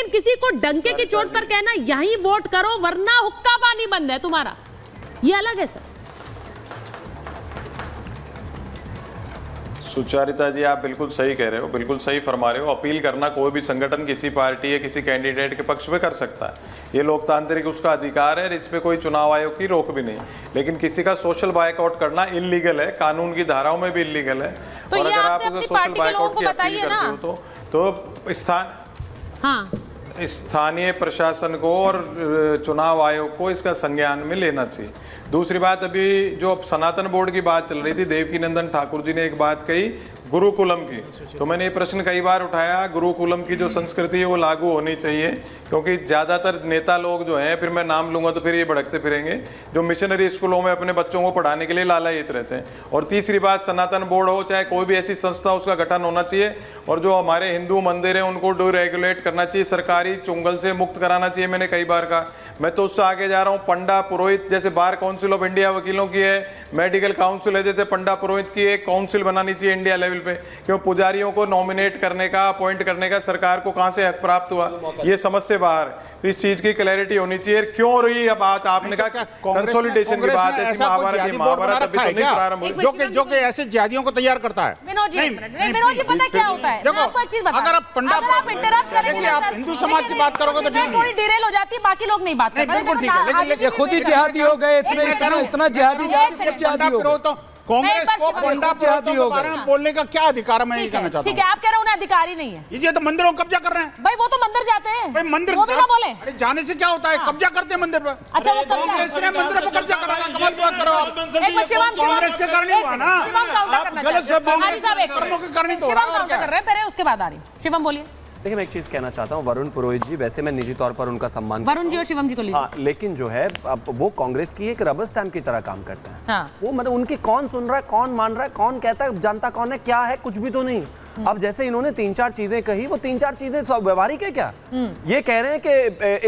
लेकिन किसी को डंके की चोट पर कहना यहीं वोट करो वरना हुक्का पानी बंद है तुम्हारा, ये अलग है सर। सुचारिता जी, आप बिल्कुल सही कह रहे हो, बिल्कुल सही फरमा रहे हो। अपील करना कोई भी संगठन किसी पार्टी या किसी कैंडिडेट के पक्ष में कर सकता है, ये लोकतांत्रिक उसका अधिकार है, इस पे कोई चुनाव आयोग की रोक भी नहीं। लेकिन किसी का सोशल बायकॉट करना इलीगल है, कानून की धाराओं में भी इलीगल है। तो और ये अगर आप आपने उसे अपनी सोशल पार्टी के लोगों बायकॉट को की अपील बताइए ना। करते हो तो स्थानीय प्रशासन को और चुनाव आयोग को इसका संज्ञान में लेना चाहिए। दूसरी बात, अभी जो सनातन बोर्ड की बात चल रही थी, देवकीनंदन ठाकुर जी ने एक बात कही गुरुकुलम की, तो मैंने ये प्रश्न कई बार उठाया, गुरुकुलम की जो संस्कृति है वो लागू होनी चाहिए, क्योंकि ज़्यादातर नेता लोग जो हैं, फिर मैं नाम लूंगा तो फिर ये भड़कते फिरेंगे, जो मिशनरी स्कूलों में अपने बच्चों को पढ़ाने के लिए लालायित रहते हैं। और तीसरी बात, सनातन बोर्ड हो चाहे कोई भी ऐसी संस्था, उसका गठन होना चाहिए, और जो हमारे हिंदू मंदिर हैं उनको डीरेगुलेट करना चाहिए, सरकारी चुंगल से मुक्त कराना चाहिए। मैंने कई बार कहा, मैं तो उससे आगे जा रहा हूँ, पंडा पुरोहित जैसे बार काउंसिल ऑफ इंडिया वकीलों की है, मेडिकल काउंसिल है, जैसे पंडा पुरोहित की एक काउंसिल बनानी चाहिए इंडिया लेवल पे, क्यों पुजारियों को नॉमिनेट करने का, अपॉइंट करने का सरकार को कहां से हक प्राप्त हुआ, ये समझ से बाहर है। तो इस चीज की क्लैरिटी होनी चाहिए। क्यों रही है बात, आपने कहा कंसोलिडेशन की बात है, महाभारत अभी तो नहीं प्रारंभ हुई, जो कि ऐसे जिहादियों को तैयार करता है। विनोद जी पता क्या होता है, देखो, आपको एक चीज बता, अगर आप पंडा, आप इंटरप्ट करेंगे, आप हिंदू समाज की बात करोगे तो थोड़ी डिरेल हो जाती है, बाकी लोग नहीं बात करते। बिल्कुल ठीक है, लेकिन खुद ही जिहादी हो गए, इतना जिहादी हो गए। कांग्रेस को पंडा पुरोहितों के बारे में बोलने का क्या अधिकार, मैं ये कहना चाहता हूं। ठीक है, आप कह रहे हो उन्हें अधिकार ही नहीं है। ये तो मंदिरों को कब्जा कर रहे हैं भाई, वो तो मंदिर जाते हैं, भाई, मंदिर वो भी ना बोले। अरे जाने से क्या होता है, कब्जा करते हैं मंदिर पर। अच्छा, वो कांग्रेस ने मंदिर पर कब्जा करा, कमाल की बात करो आप। कांग्रेस के करनी हुआ ना, गलत शब्द करनी तो कर रहे हैं, पहले उसके बाद आ रही शिवम बोलिए। देखिए, मैं एक चीज कहना चाहता हूँ, वरुण पुरोहित जी, वैसे मैं निजी तौर पर उनका सम्मान, वरुण जी और शिवम जी को लीजिए। हाँ, लेकिन जो है अब वो कांग्रेस की एक रबर स्टैम्प की तरह काम करता है। हाँ। वो मतलब उनकी कौन सुन रहा है, कौन मान रहा है, कौन कहता है, जानता कौन है, क्या है, कुछ भी तो नहीं। अब जैसे इन्होंने 3-4 चीजें कही, वो 3-4 चीजें सब व्यवहारिक है क्या? ये कह रहे हैं कि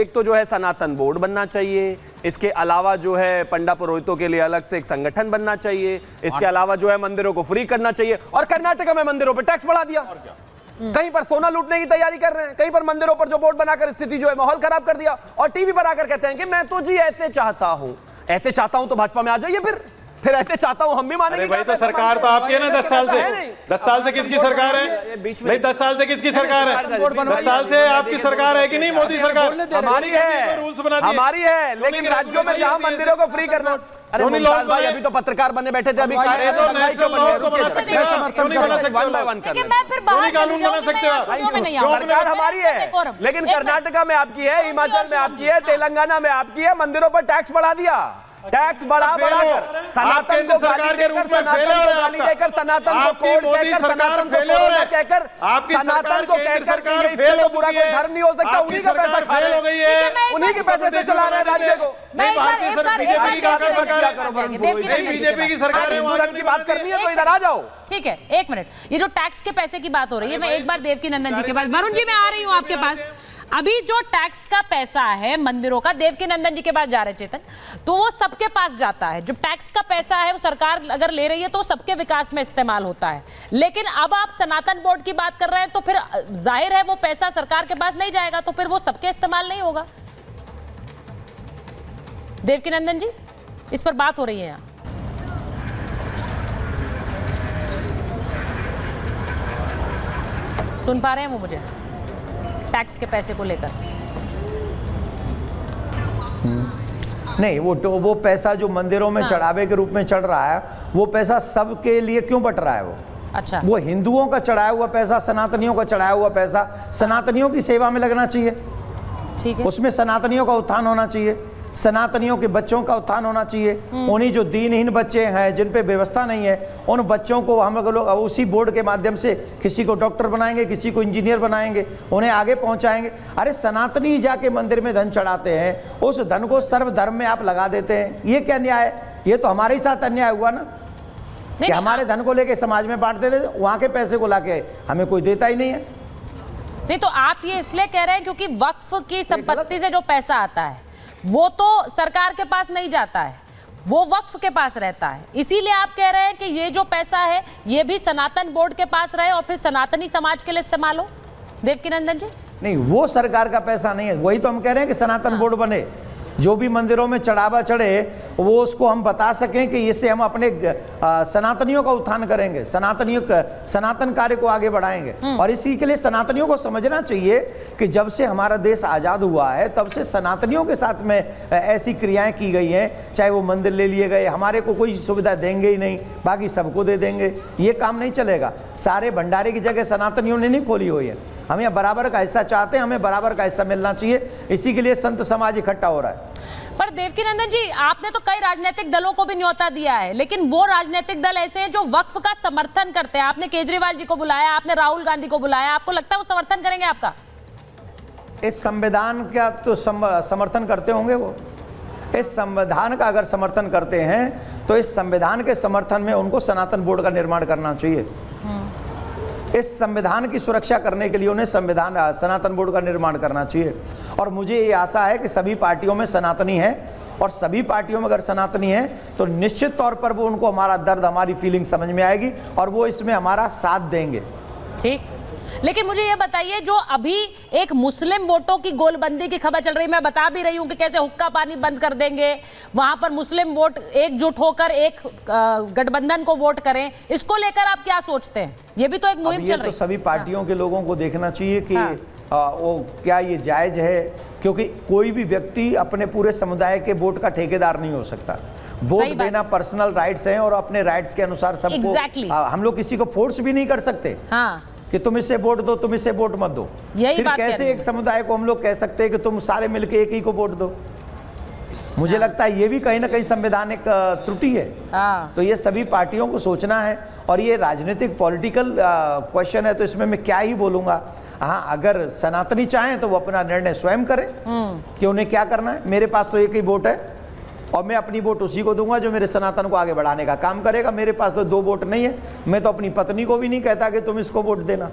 एक तो जो है सनातन बोर्ड बनना चाहिए, इसके अलावा जो है पंडा पुरोहितों के लिए अलग से एक संगठन बनना चाहिए, इसके अलावा जो है मंदिरों को फ्री करना चाहिए, और कर्नाटक में मंदिरों पर टैक्स बढ़ा दिया, कहीं पर सोना लूटने की तैयारी कर रहे हैं, कहीं पर मंदिरों पर जो बोर्ड बनाकर स्थिति जो है माहौल खराब कर दिया, और टीवी पर आकर कहते हैं कि मैं तो जी ऐसे चाहता हूं तो भाजपा में आ जाइए, फिर ऐसे चाहता हूं हम भी मानेंगे। भाई, तो सरकार तो आपकी है ना 10 साल से, 10 साल से किसकी सरकार है? नहीं, 10 साल से किसकी सरकार है? 10 साल से आपकी सरकार है कि नहीं? मोदी सरकार हमारी है, रूल्स बना दिए, हमारी है, लेकिन राज्यों में जहां मंदिरों को फ्री करना। अरे मुमताज भाई, अभी तो पत्रकार बने बैठे थे, अभी कानून बना सकते हो, सरकार हमारी है, लेकिन कर्नाटका में आपकी है, हिमाचल में आपकी है, तेलंगाना में आपकी है, मंदिरों पर टैक्स बढ़ा दिया, टैक्स बढ़ाकर सनातन को गाली देकर, सनातन को कोड देकर, सनातन को कोरोना कहकर, सनातन को कहकर कि ये इससे तो बुरा कोई धर्म नहीं हो सकता, उन्हीं का पैसा खा रहे हैं, उन्हीं के पैसे से चला रहे हैं राज्य को। बीजेपी की सरकार हिंदू धर्म की बात करनी है तो इधर आ जाओ। ठीक है, एक मिनट, ये जो टैक्स के पैसे की बात हो रही है, मैं एक बार देवकीनंदन जी के पास, वरुण जी मैं आ रही हूँ आपके पास। अभी जो टैक्स का पैसा है मंदिरों का, देवकीनंदन जी के पास जा रहे चेतन, तो वो सबके पास जाता है। जो टैक्स का पैसा है वो सरकार अगर ले रही है तो सबके विकास में इस्तेमाल होता है, लेकिन अब आप सनातन बोर्ड की बात कर रहे हैं, तो फिर जाहिर है वो पैसा सरकार के पास नहीं जाएगा, तो फिर वो सबके इस्तेमाल नहीं होगा। देवकीनंदन जी, इस पर बात हो रही है यहाँ। सुन पा रहे हैं वो मुझे, टैक्स के पैसे को लेकर? नहीं, वो पैसा जो मंदिरों में चढ़ावे के रूप में चढ़ रहा है, वो पैसा सबके लिए क्यों बट रहा है? वो अच्छा, वो हिंदुओं का चढ़ाया हुआ पैसा, सनातनियों का चढ़ाया हुआ पैसा सनातनियों की सेवा में लगना चाहिए। ठीक है, उसमें सनातनियों का उत्थान होना चाहिए, सनातनियों के बच्चों का उत्थान होना चाहिए। उन्हीं जो दीनहीन बच्चे हैं, जिन पे व्यवस्था नहीं है, उन बच्चों को हम लोग उसी बोर्ड के माध्यम से किसी को डॉक्टर बनाएंगे, किसी को इंजीनियर बनाएंगे, उन्हें आगे पहुंचाएंगे। अरे सनातनी जाके मंदिर में धन चढ़ाते हैं, उस धन को सर्वधर्म में आप लगा देते हैं, ये क्या न्याय है? ये तो हमारे साथ अन्याय हुआ ना, कि हमारे धन को लेके समाज में बांट देते, वहां के पैसे को लाके हमें कोई देता ही नहीं है। नहीं, तो आप ये इसलिए कह रहे हैं क्योंकि वक्फ की संपत्ति से जो पैसा आता है वो तो सरकार के पास नहीं जाता है, वो वक्फ के पास रहता है, इसीलिए आप कह रहे हैं कि ये जो पैसा है ये भी सनातन बोर्ड के पास रहे और फिर सनातनी समाज के लिए इस्तेमाल हो। देवकीनंदन जी, नहीं, वो सरकार का पैसा नहीं है। वही तो हम कह रहे हैं कि सनातन बोर्ड बने, जो भी मंदिरों में चढ़ावा चढ़े वो उसको हम बता सकें कि इससे हम अपने सनातनियों का उत्थान करेंगे, सनातन कार्य को आगे बढ़ाएंगे। और इसी के लिए सनातनियों को समझना चाहिए कि जब से हमारा देश आज़ाद हुआ है तब से सनातनियों के साथ में ऐसी क्रियाएं की गई हैं, चाहे वो मंदिर ले लिए गए, हमारे को कोई सुविधा देंगे ही नहीं, बाकी सबको दे देंगे, ये काम नहीं चलेगा। सारे भंडारे की जगह सनातनियों ने नहीं खोली हुई है। हम यहाँ बराबर का हिस्सा चाहते हैं, हमें बराबर का हिस्सा मिलना चाहिए, इसी के लिए संत समाज इकट्ठा हो रहा है। पर देवकीनंदन जी, आपने तो कई राजनीतिक दलों को भी न्योता दिया है, लेकिन वो राजनीतिक दल ऐसे हैं जो वक्फ का समर्थन करते हैं। आपने केजरीवाल जी को बुलाया, आपने राहुल गांधी को बुलाया, आपको लगता है वो समर्थन करेंगे आपका? इस संविधान का तो समर्थन करते होंगे वो। इस संविधान का अगर समर्थन करते हैं तो इस संविधान के समर्थन में उनको सनातन बोर्ड का निर्माण करना चाहिए। इस संविधान की सुरक्षा करने के लिए उन्हें सनातन बोर्ड का निर्माण करना चाहिए। और मुझे ये आशा है कि सभी पार्टियों में सनातनी है, और सभी पार्टियों में अगर सनातनी है तो निश्चित तौर पर वो उनको हमारा दर्द, हमारी फीलिंग समझ में आएगी और वो इसमें हमारा साथ देंगे। ठीक, लेकिन मुझे ये बताइए, जो अभी एक मुस्लिम वोटों की गोलबंदी की खबर चल रही है, मैं बता भी रही हूं कि कैसे हुक्का पानी बंद कर देंगे, वहां पर मुस्लिम वोट एकजुट होकर एक गठबंधन को वोट करें, इसको लेकर आप क्या सोचते हैं? ये भी तो एक मुहिम चल रही है। तो सभी पार्टियों के लोगों को देखना चाहिए कि वो क्या ये जायज है, क्योंकि कोई भी व्यक्ति अपने पूरे समुदाय के वोट का ठेकेदार नहीं हो सकता। वोट देना पर्सनल राइट्स हैं और अपने राइट्स के अनुसार सबको हम लोग किसी को फोर्स भी नहीं कर सकते कि तुम इसे वोट दो, तुम इसे वोट मत दो। फिर कैसे एक समुदाय को हम लोग कह सकते हैं कि तुम सारे मिलके एक ही को वोट दो? मुझे लगता है ये भी कहीं ना कहीं संवैधानिक त्रुटि है। तो ये सभी पार्टियों को सोचना है, और ये राजनीतिक पॉलिटिकल क्वेश्चन है, तो इसमें मैं क्या ही बोलूंगा। हाँ, अगर सनातनी चाहें तो वो अपना निर्णय स्वयं करें कि उन्हें क्या करना है। मेरे पास तो एक ही वोट है और मैं अपनी वोट उसी को दूंगा जो मेरे सनातन को आगे बढ़ाने का काम करेगा। मेरे पास तो 2 वोट नहीं है, मैं तो अपनी पत्नी को भी नहीं कहता कि तुम इसको वोट देना।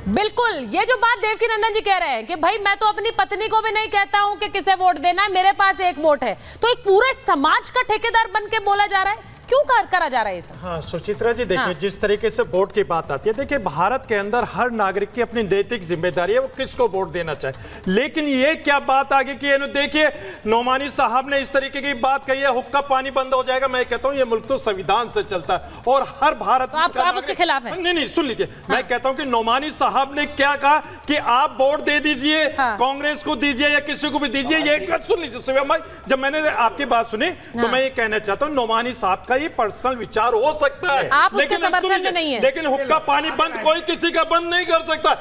बिल्कुल, ये जो बात देवकीनंदन जी कह रहे हैं कि भाई मैं तो अपनी पत्नी को भी नहीं कहता हूं कि किसे वोट देना है, मेरे पास एक वोट है, तो एक पूरे समाज का ठेकेदार बन के बोला जा रहा है, क्यों करा जा रहा है ये? हाँ सुचित्रा जी, देखिए जिस तरीके से वोट की बात आती है, देखिए भारत के अंदर हर नागरिक की अपनी नैतिक जिम्मेदारी है वो किसको वोट देना चाहे। लेकिन ये क्या बात आगे की है, देखिए नोमानी साहब ने इस तरीके की बात कही है, हुक्का पानी बंद हो जाएगा। मैं कहता हूं ये मुल्क तो संविधान से चलता है और हर भारत तो आप उसके खिलाफ हैं? नहीं, सुन लीजिए, मैं कहता हूं कि नोमानी साहब ने क्या कहा कि आप वोट दे दीजिए, कांग्रेस को दीजिए या किसी को भी दीजिए। ये सुन लीजिए, जब मैंने आपकी बात सुनी तो मैं ये कहना चाहता हूं, नोमानी साहब का ये पर्सनल विचार हो सकता है, आप उसके समर्थन में नहीं है, लेकिन हुक्का पानी बंद कोई किसी का बंद नहीं कर सकता।